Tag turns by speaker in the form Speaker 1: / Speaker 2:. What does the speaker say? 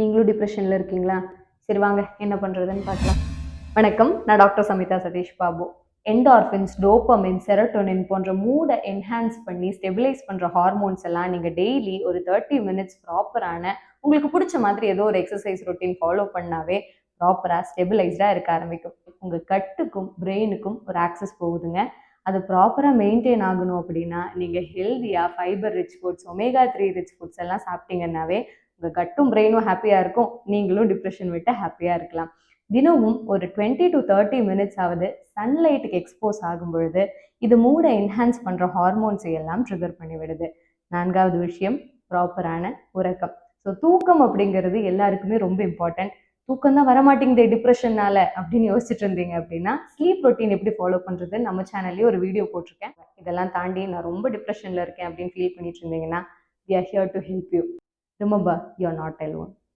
Speaker 1: நீங்களும் டிப்ரெஷன்ல இருக்கீங்களா? சரி வாங்க என்ன பண்றதுன்னு பார்க்கலாம். வணக்கம். நான் doctor Samitha Satish Babu. Endorphins, dopamine, serotonin போன்ற மூட என்ஹான்ஸ் பண்ணி ஸ்டெபிலைஸ் பண்ற ஹார்மோன்ஸ் எல்லாம் நீங்க டெய்லி ஒரு 30 மினிட்ஸ் ப்ராப்பரான உங்களுக்கு புடிச்ச மாதிரி ஏதோ ஒரு எக்ஸர்சைஸ் ரொட்டீன் ஃபாலோ பண்ணாவே ப்ராப்பரா ஸ்டெபிலைஸ்டா இருக்க ஆரம்பிக்கும். உங்க கட்டுக்கும், பிரெயினுக்கும் ஒரு ஆக்சஸ் போகுதுங்க. அது ப்ராப்பரா மெயின்டெயின் ஆகணும் அப்படின்னா, நீங்க ஹெல்தியா fibre rich foods, omega 3 rich foods எல்லாம் சாப்பிட்டீங்கன்னாவே உங்க கட்டும் பிரெயினும் ஹாப்பியா இருக்கும். நீங்களும் டிப்ரெஷன் விட்டு ஹாப்பியா இருக்கலாம். தினமும் ஒரு 20 to 30 மினிட்ஸ் ஆவது சன்லைட்டுக்கு எக்ஸ்போஸ் ஆகும் பொழுது இது மூட என்ஹான்ஸ் பண்ற ஹார்மோன்ஸை எல்லாம் ட்ரிகர் பண்ணி விடுது. 4வது விஷயம் ப்ராப்பரான உறக்கம். ஸோ தூக்கம் அப்படிங்கிறது எல்லாருக்குமே ரொம்ப இம்பார்ட்டன்ட். தூக்கம் தான் வரமாட்டேங்குது டிப்ரெஷன்னால அப்படின்னு யோசிச்சுட்டு இருந்தீங்க அப்படின்னா ஸ்லீப் ரொட்டீன் எப்படி ஃபாலோ பண்றது நம்ம சேனல்லேயே ஒரு வீடியோ போட்டிருக்கேன். இதெல்லாம் தாண்டி நான் ரொம்ப டிப்ரெஷன்ல இருக்கேன் அப்படின்னு ஃபீல் பண்ணிட்டு இருந்தீங்கன்னா we are here to help you. Remember, you're not alone.